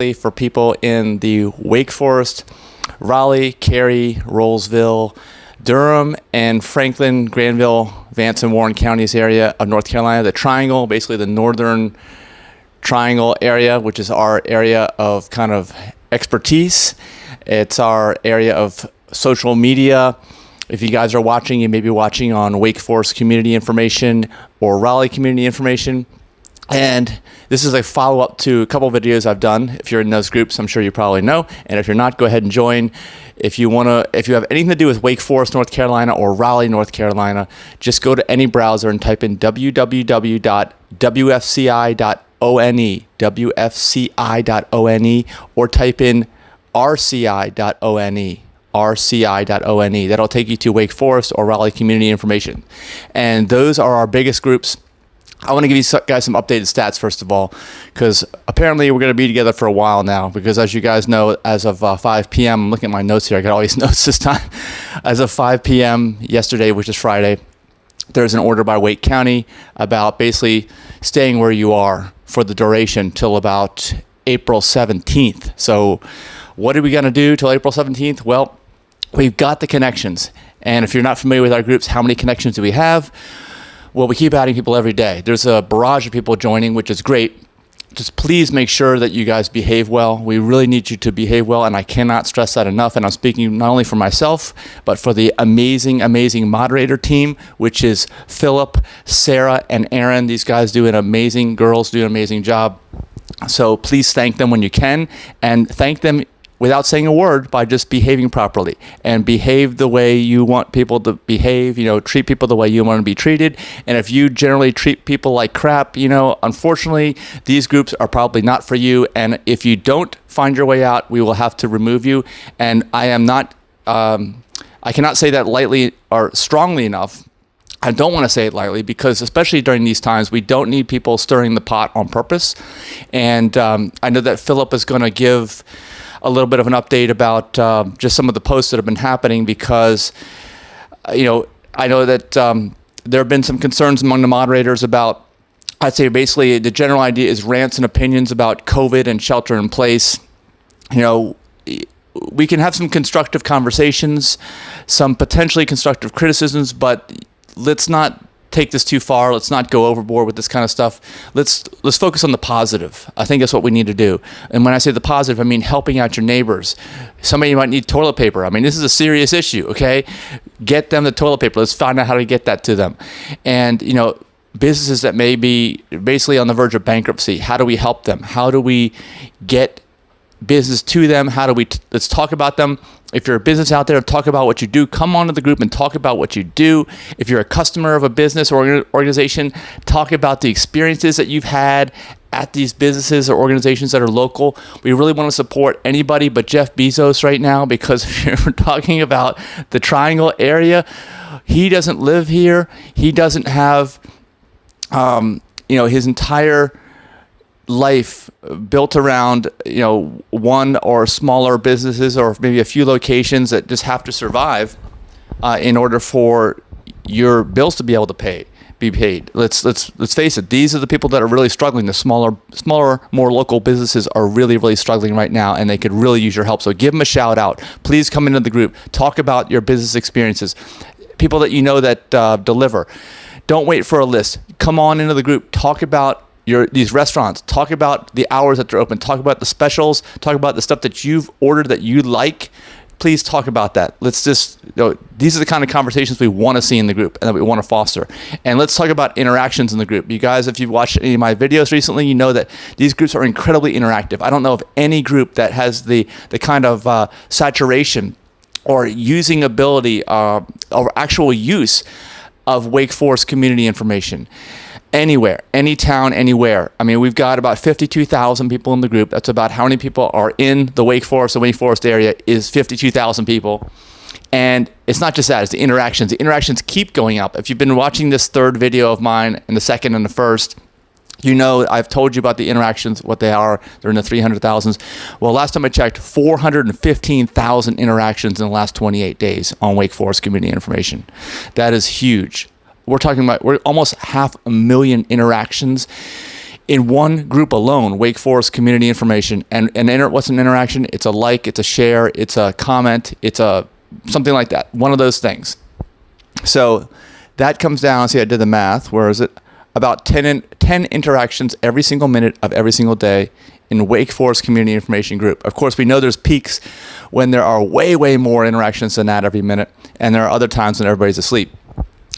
for people in the Wake Forest, Raleigh, Cary, Rolesville, Durham, and Franklin, Granville, Vance, and Warren counties area of North Carolina. The Triangle, basically the northern Triangle area, which is our area of kind of expertise. It's our area of social media. If you guys are watching, you may be watching on Wake Forest Community Information or Raleigh Community Information. And this is a follow-up to a couple of videos I've done. If you're in those groups, I'm sure you probably know. And if you're not, go ahead and join. If you have anything to do with Wake Forest, North Carolina, or Raleigh, North Carolina, just go to any browser and type in www.wfci.one, wfci.one, or type in rci.one. rci.one. That'll take you to Wake Forest or Raleigh Community Information. And those are our biggest groups. I want to give you guys some updated stats, first of all, because apparently we're going to be together for a while now, because as you guys know, as of 5 p.m., I'm looking at my notes here. I got all these notes this time. As of 5 p.m. yesterday, which is Friday, there's an order by Wake County about basically staying where you are for the duration till about April 17th. So what are we going to do till April 17th? Well, we've got the connections. And if you're not familiar with our groups, how many connections do we have? Well, we keep adding people every day. There's a barrage of people joining, which is great. Just please make sure that you guys behave well. We really need you to behave well, and I cannot stress that enough. And I'm speaking not only for myself, but for the amazing, amazing moderator team, which is Philip, Sarah, and Aaron. These guys do an amazing, girls do an amazing job. So please thank them when you can, and thank them without saying a word by just behaving properly, and behave the way you want people to behave. Treat people the way you want to be treated. And if you generally treat people like crap, unfortunately, these groups are probably not for you. And if you don't find your way out, we will have to remove you. And I cannot say that lightly or strongly enough. I don't want to say it lightly, because especially during these times, we don't need people stirring the pot on purpose. And I know that Philip is going to give a little bit of an update about just some of the posts that have been happening, because I know that there have been some concerns among the moderators about, I'd say basically the general idea is rants and opinions about COVID and shelter in place. We can have some constructive conversations, some potentially constructive criticisms, but let's not take this too far. Let's not go overboard with this kind of stuff. Let's focus on the positive. I think that's what we need to do. And when I say the positive, I mean helping out your neighbors. Somebody might need toilet paper. I mean, this is a serious issue, okay? Get them the toilet paper. Let's find out how to get that to them. And, businesses that may be basically on the verge of bankruptcy, how do we help them? How do we get business to them? Let's talk about them. If you're a business out there, talk about what you do. Come onto the group and talk about what you do. If you're a customer of a business or organization, talk about the experiences that you've had at these businesses or organizations that are local. We really want to support anybody but Jeff Bezos right now, because if you're talking about the Triangle area, he doesn't live here. He doesn't have, his entire life built around one or smaller businesses, or maybe a few locations that just have to survive in order for your bills to be able to be paid. Let's face it, these are the people that are really struggling. The smaller, more local businesses are really, really struggling right now, and they could really use your help. So give them a shout out. Please come into the group. Talk about your business experiences. People that you know that deliver. Don't wait for a list. Come on into the group. Talk about these restaurants. Talk about the hours that they're open. Talk about the specials. Talk about the stuff that you've ordered that you like. Please talk about that. Let's just, these are the kind of conversations we want to see in the group and that we want to foster. And let's talk about interactions in the group. You guys, if you've watched any of my videos recently, you know that these groups are incredibly interactive. I don't know of any group that has the kind of saturation or using ability or actual use of Wake Forest community information. Anywhere, any town, anywhere. I mean, we've got about 52,000 people in the group. That's about how many people are in the Wake Forest. The Wake Forest area is 52,000 people. And it's not just that, it's the interactions. The interactions keep going up. If you've been watching this third video of mine, and the second and the first, I've told you about the interactions, what they are. They're in the 300,000s. Well, last time I checked, 415,000 interactions in the last 28 days on Wake Forest community information. That is huge. We're almost 500,000 interactions in one group alone, Wake Forest community information. And what's an interaction? It's a like, it's a share, it's a comment, it's a something like that. One of those things. So that comes down, see, I did the math. Where is it? About 10 interactions every single minute of every single day in Wake Forest Community Information Group. Of course, we know there's peaks when there are way, way more interactions than that every minute, and there are other times when everybody's asleep.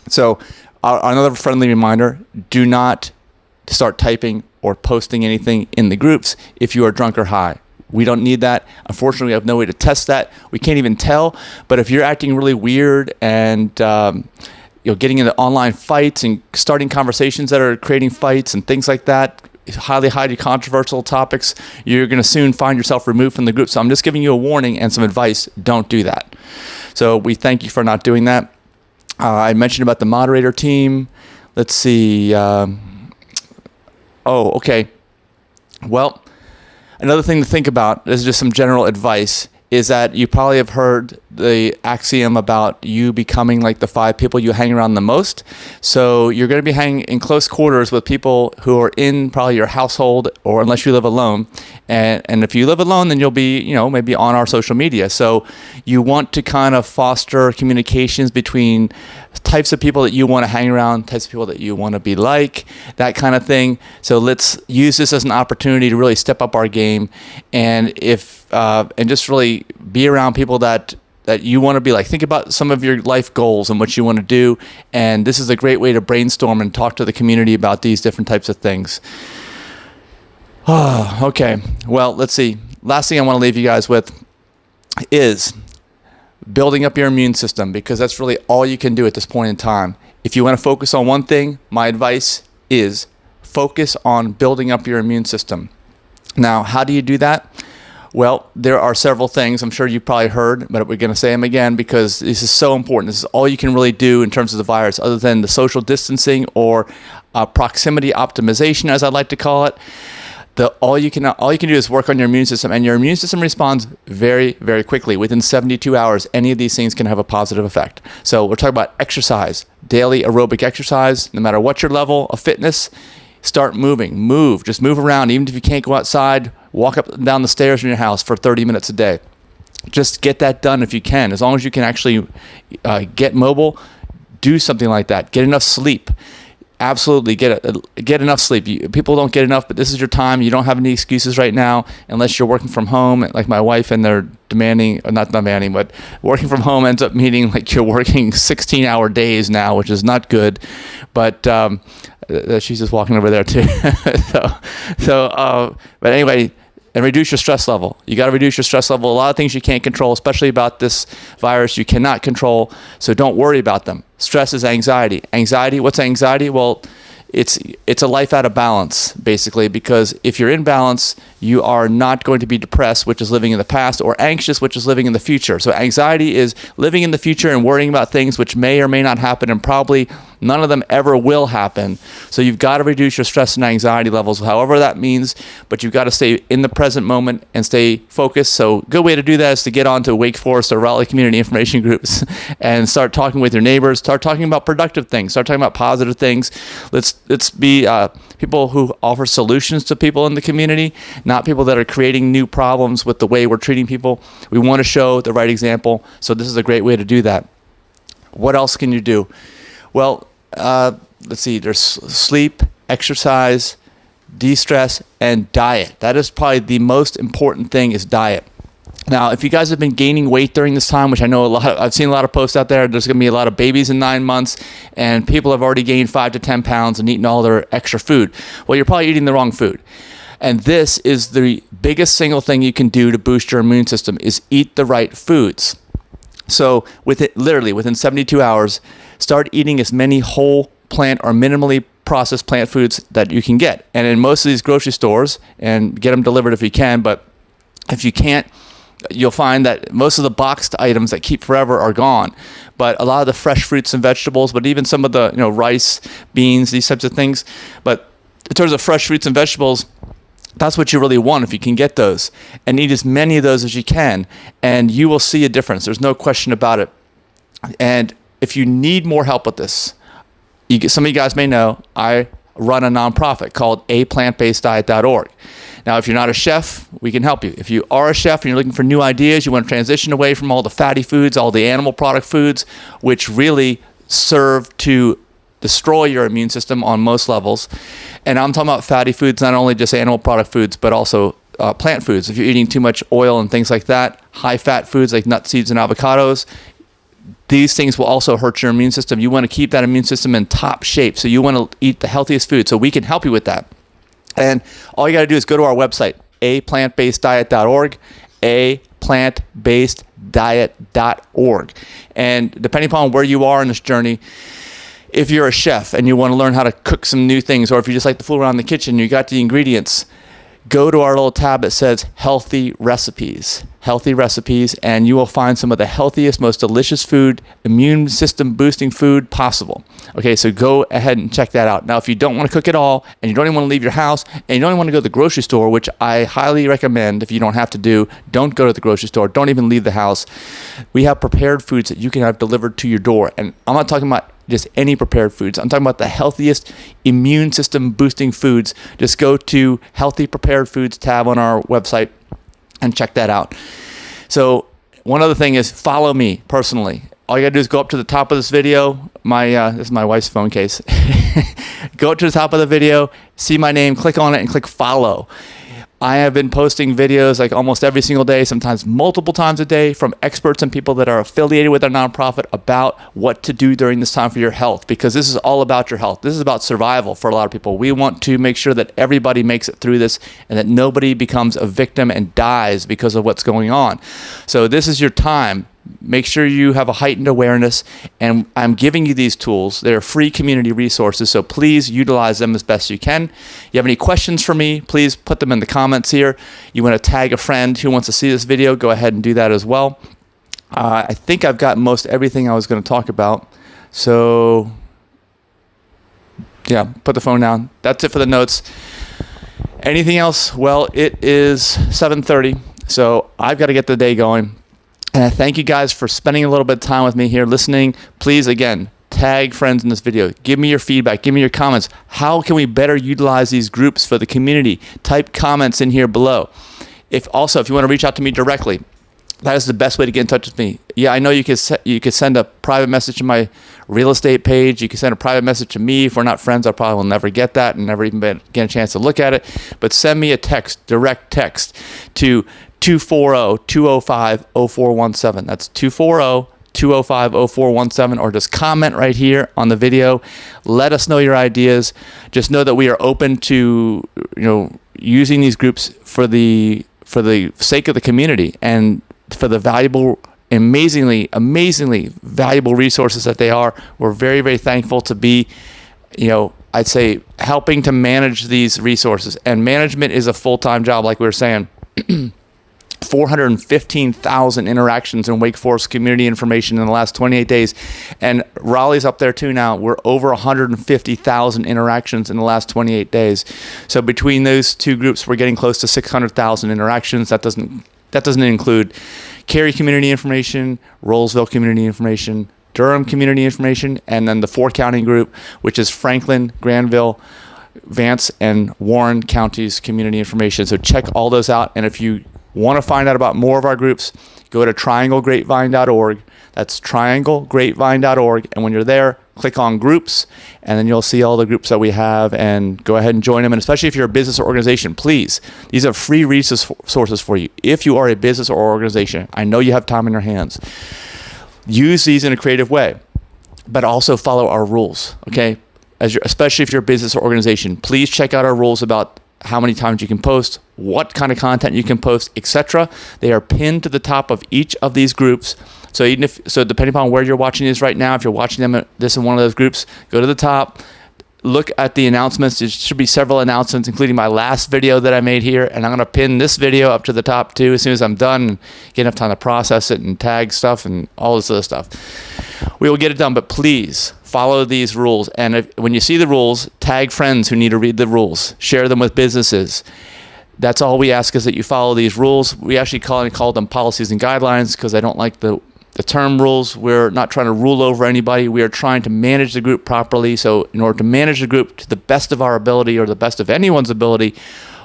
So another friendly reminder, do not start typing or posting anything in the groups if you are drunk or high. We don't need that. Unfortunately, we have no way to test that. We can't even tell. But if you're acting really weird and getting into online fights and starting conversations that are creating fights and things like that, highly, highly controversial topics, you're going to soon find yourself removed from the group. So I'm just giving you a warning and some advice. Don't do that. So we thank you for not doing that. I mentioned about the moderator team. Let's see. Okay. Well, another thing to think about, this is just some general advice, is that you probably have heard the axiom about you becoming like the 5 people you hang around the most. So you're going to be hanging in close quarters with people who are in probably your household, or unless you live alone. And if you live alone, then you'll be, maybe on our social media. So you want to kind of foster communications between types of people that you want to hang around, types of people that you want to be like, that kind of thing. So let's use this as an opportunity to really step up our game, and just really be around people that you want to be like. Think about some of your life goals and what you want to do, and this is a great way to brainstorm and talk to the community about these different types of things. Okay, well, let's see. Last thing I want to leave you guys with is building up your immune system, because that's really all you can do at this point in time. If you want to focus on one thing, my advice is focus on building up your immune system. Now, how do you do that? Well, there are several things. I'm sure you've probably heard, but we're going to say them again because this is so important. This is all you can really do in terms of the virus, other than the social distancing or proximity optimization, as I like to call it. All you can do is work on your immune system, and your immune system responds very, very quickly. Within 72 hours, any of these things can have a positive effect. So we're talking about exercise, daily aerobic exercise. No matter what your level of fitness, start moving. Just move around. Even if you can't go outside, walk up and down the stairs in your house for 30 minutes a day. Just get that done if you can. As long as you can actually get mobile, do something like that. Get enough sleep. Absolutely, get enough sleep. People don't get enough, but this is your time. You don't have any excuses right now, unless you're working from home, like my wife, and they're not demanding, but working from home ends up meaning like you're working 16-hour days now, which is not good. But she's just walking over there too. But anyway. And reduce your stress level. You got to reduce your stress level. A lot of things you can't control, especially about this virus, you cannot control. So don't worry about them. Stress is anxiety. Anxiety, what's anxiety? Well, it's a life out of balance, basically, because if you're in balance, you are not going to be depressed, which is living in the past, or anxious, which is living in the future. So anxiety is living in the future and worrying about things which may or may not happen, and probably none of them ever will happen. So you've got to reduce your stress and anxiety levels, however that means, but you've got to stay in the present moment and stay focused. So a good way to do that is to get onto Wake Forest or Raleigh community information groups and start talking with your neighbors, start talking about productive things, start talking about positive things. Let's be people who offer solutions to people in the community, not people that are creating new problems with the way we're treating people. We want to show the right example, so this is a great way to do that. What else can you do? Well, let's see, there's sleep, exercise, de-stress, and diet. That is probably the most important thing, is diet. Now, if you guys have been gaining weight during this time, which I know I've seen a lot of posts out there, there's going to be a lot of babies in 9 months, and people have already gained 5 to 10 pounds and eaten all their extra food. Well, you're probably eating the wrong food. And this is the biggest single thing you can do to boost your immune system, is eat the right foods. So within 72 hours, start eating as many whole plant or minimally processed plant foods that you can get. And in most of these grocery stores, and get them delivered if you can, but if you can't, you'll find that most of the boxed items that keep forever are gone. But a lot of the fresh fruits and vegetables, but even some of the rice, beans, these types of things. But in terms of fresh fruits and vegetables, that's what you really want if you can get those. And eat as many of those as you can, and you will see a difference. There's no question about it. And if you need more help with this, some of you guys may know I run a nonprofit called aplantbaseddiet.org. Now, if you're not a chef, we can help you. If you are a chef and you're looking for new ideas, you want to transition away from all the fatty foods, all the animal product foods, which really serve to destroy your immune system on most levels. And I'm talking about fatty foods, not only just animal product foods, but also plant foods. If you're eating too much oil and things like that, high fat foods like nuts, seeds, and avocados, these things will also hurt your immune system. You want to keep that immune system in top shape. So you want to eat the healthiest food. So we can help you with that. And all you got to do is go to our website, aplantbaseddiet.org, aplantbaseddiet.org. And depending upon where you are in this journey, if you're a chef and you want to learn how to cook some new things, or if you just like to fool around the kitchen, you got the ingredients, go to our little tab that says healthy recipes, and you will find some of the healthiest, most delicious food, immune system boosting food possible. Okay, so go ahead and check that out. Now, if you don't want to cook at all, and you don't even want to leave your house, and you don't even want to go to the grocery store, which I highly recommend if you don't have to do, don't go to the grocery store, don't even leave the house. We have prepared foods that you can have delivered to your door. And I'm not talking about just any prepared foods. I'm talking about the healthiest immune system boosting foods. Just go to Healthy Prepared Foods tab on our website and check that out. So one other thing is follow me personally. All you gotta do is go up to the top of this video. This is my wife's phone case. Go up to the top of the video, see my name, click on it, and click follow. I have been posting videos like almost every single day, sometimes multiple times a day, from experts and people that are affiliated with our nonprofit about what to do during this time for your health, because this is all about your health. This is about survival for a lot of people. We want to make sure that everybody makes it through this and that nobody becomes a victim and dies because of what's going on. So this is your time. Make sure you have a heightened awareness, and I'm giving you these tools. They're free community resources, so please utilize them as best you can. You have any questions for me, please put them in the comments here. You want to tag a friend who wants to see this video, go ahead and do that as well. I think I've got most everything I was going to talk about. So, yeah, put the phone down. That's it for the notes. Anything else? Well, it is 7:30, so I've got to get the day going. And I thank you guys for spending a little bit of time with me here listening. Please, again, tag friends in this video. Give me your feedback. Give me your comments. How can we better utilize these groups for the community? Type comments in here below. If you want to reach out to me directly, that is the best way to get in touch with me. Yeah, I know you could send a private message to my real estate page. You can send a private message to me. If we're not friends, I probably will never get that and never even get a chance to look at it. But send me a text, direct text, to 240-205-0417. That's 240-205-0417, or just comment right here on the video. Let us know your ideas. Just know that we are open to using these groups for the sake of the community and for the valuable, amazingly valuable resources that they are. We're very, very thankful to be, I'd say, helping to manage these resources. And management is a full-time job, like we were saying. 415,000 interactions in Wake Forest community information in the last 28 days. And Raleigh's up there too now. We're over 150,000 interactions in the last 28 days. So between those two groups, we're getting close to 600,000 interactions. That doesn't include Cary community information, Rollsville community information, Durham community information, and then the 4-county group, which is Franklin, Granville, Vance, and Warren counties community information. So check all those out. And if you want to find out about more of our groups, go to trianglegrapevine.org. That's trianglegrapevine.org. And when you're there, click on groups, and then you'll see all the groups that we have, and go ahead and join them. And especially if you're a business or organization, please, these are free resources for you. If you are a business or organization, I know you have time in your hands. Use these in a creative way, but also follow our rules, okay? Especially if you're a business or organization, please check out our rules about how many times you can post, what kind of content you can post, etc. They are pinned to the top of each of these groups. So depending upon where you're watching this right now, if you're watching this in one of those groups, go to the top, look at the announcements. There should be several announcements, including my last video that I made here, and I'm going to pin this video up to the top too as soon as I'm done and get enough time to process it and tag stuff and all this other stuff. We will get it done, but please follow these rules. And when you see the rules, tag friends who need to read the rules. Share them with businesses. That's all we ask, is that you follow these rules. We actually call them policies and guidelines, because I don't like the the term rules. We're not trying to rule over anybody. We are trying to manage the group properly. So in order to manage the group to the best of our ability or the best of anyone's ability,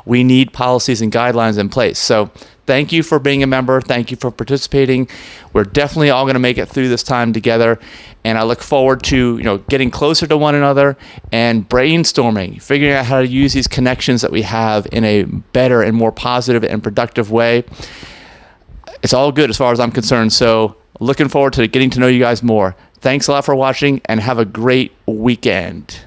we need policies and guidelines in place. So thank you for being a member. Thank you for participating. We're definitely all going to make it through this time together. And I look forward to, getting closer to one another and brainstorming, figuring out how to use these connections that we have in a better and more positive and productive way. It's all good as far as I'm concerned. So looking forward to getting to know you guys more. Thanks a lot for watching and have a great weekend.